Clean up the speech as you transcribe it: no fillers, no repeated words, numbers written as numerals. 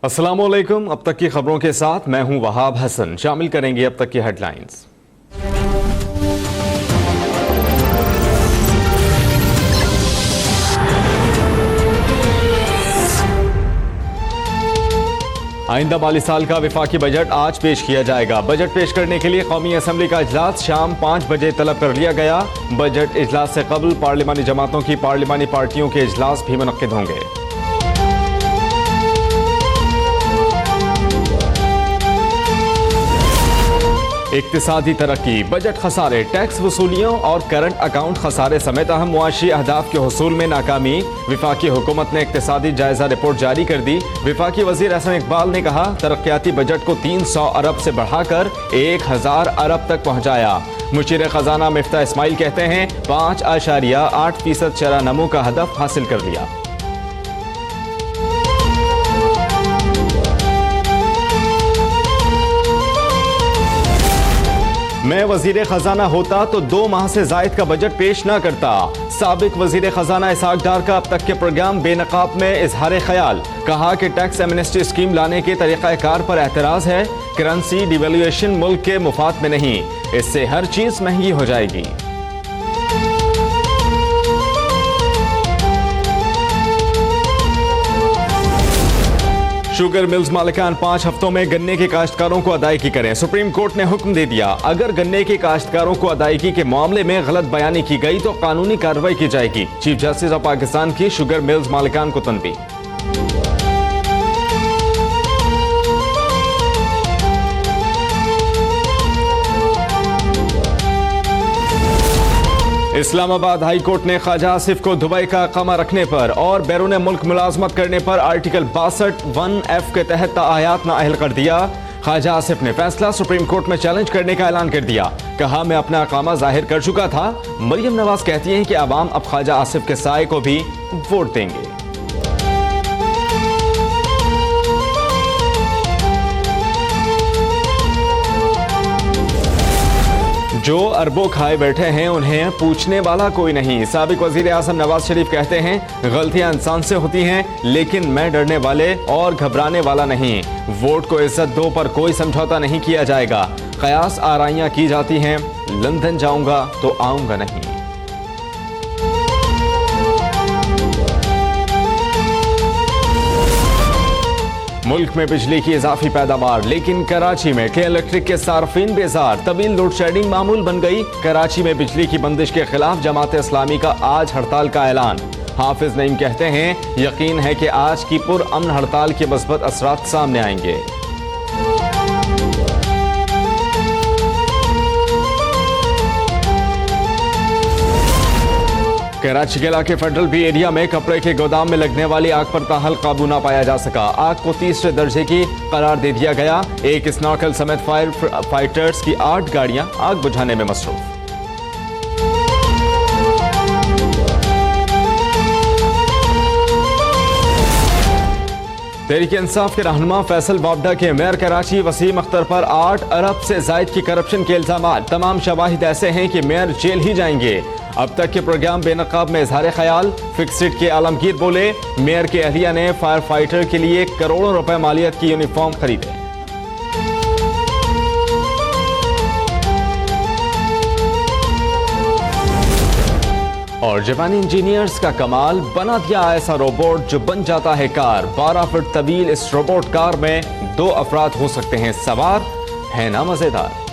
अस्सलामुअलैकुम। अब तक की खबरों के साथ मैं हूं वहाब हसन। शामिल करेंगे अब तक की हेडलाइंस। आइंदा माली साल का विफाकी बजट आज पेश किया जाएगा। बजट पेश करने के लिए कौमी असम्बली का इजलास शाम 5 बजे तलब कर लिया गया। बजट इजलास से कबल पार्लिमानी जमातों की पार्लिमानी पार्टियों के इजलास भी मुनक्किद होंगे। इक्तिसादी तरक्की, बजट खसारे, टैक्स वसूलियों और करंट अकाउंट खसारे समेत अहम मुआशी अहदाफ के हुसूल में नाकामी। विफाकी हुकूमत ने इक्तिसादी जायजा रिपोर्ट जारी कर दी। विफाकी वजीर एहसन इकबाल ने कहा, तरक्याती बजट को 300 अरब से बढ़ाकर 1000 अरब तक पहुंचाया। मुशीर खजाना मिफ्ता इस्माइल कहते हैं 5.8% शरह नमू का हदफ हासिल कर लिया। मैं वजीर खजाना होता तो 2 माह से जायद का बजट पेश न करता। साबिक वजीर खजाना इसहाक डार का अब तक के प्रोग्राम बेनकाब में इजहार ख्याल। कहा कि टैक्स एमनेस्टी स्कीम लाने के तरीक़ाकार पर एतराज है। करेंसी डिवैल्यूएशन मुल्क के मुफाद में नहीं, इससे हर चीज महंगी हो जाएगी। शुगर मिल्स मालिकान 5 हफ्तों में गन्ने के काश्तकारों को अदायगी करें। सुप्रीम कोर्ट ने हुक्म दे दिया, अगर गन्ने के काश्तकारों को अदायगी के मामले में गलत बयानी की गई तो कानूनी कार्रवाई की जाएगी। चीफ जस्टिस ऑफ पाकिस्तान की शुगर मिल्स मालिकान को तनबीह। इस्लामाबाद हाई कोर्ट ने ख्वाजा आसिफ को दुबई का अकामा रखने पर और बैरून मुल्क मुलाजमत करने पर आर्टिकल 62(1)(f) के तहत तायात नाअहल कर दिया। ख्वाजा आसिफ ने फैसला सुप्रीम कोर्ट में चैलेंज करने का ऐलान कर दिया। कहा, मैं अपना अकामा जाहिर कर चुका था। मरियम नवाज कहती हैं कि अवाम अब ख्वाजा आसिफ के साए को भी वोट देंगे। जो अरबों खाए बैठे हैं उन्हें पूछने वाला कोई नहीं। साबिक वजीर आज़म नवाज शरीफ कहते हैं, गलतियां इंसान से होती हैं, लेकिन मैं डरने वाले और घबराने वाला नहीं। वोट को इज्जत दो पर कोई समझौता नहीं किया जाएगा। कयास आराइयां की जाती हैं, लंदन जाऊंगा तो आऊंगा नहीं। मुल्क में बिजली की इजाफी पैदावार, लेकिन कराची में के इलेक्ट्रिक के सार्फिन बेजार। तवील लोड शेडिंग मामूल बन गई। कराची में बिजली की बंदिश के खिलाफ जमात इस्लामी का आज हड़ताल का ऐलान। हाफिज नईम कहते हैं, यकीन है कि आज की पुरअमन हड़ताल के मुस्बत असरात सामने आएंगे। कराची के इलाके फेडरल बी एरिया में कपड़े के गोदाम में लगने वाली आग पर ताहल काबू न पाया जा सका। आग को तीसरे दर्जे की करार दे दिया गया। एक स्नॉर्कल समेत फायर फाइटर्स की 8 गाड़ियां आग बुझाने में मसरूफ। तहरीक इंसाफ के रहनुमा फैसल बावडा के मेयर कराची वसीम अख्तर पर 8 अरब से जायद की करप्शन के इल्जाम। तमाम शवाहिद ऐसे हैं कि मेयर जेल ही जाएंगे। अब तक के प्रोग्राम बेनकाब में इजहार ख्याल। फिक्सिट के आलमगीर बोले, मेयर के अहलिया ने फायर फाइटर के लिए करोड़ों रुपए मालियत की यूनिफॉर्म खरीदे। और जापानी इंजीनियर्स का कमाल, बना दिया ऐसा रोबोट जो बन जाता है कार। 12 फुट तवील इस रोबोट कार में 2 अफराद हो सकते हैं सवार। है ना मजेदार।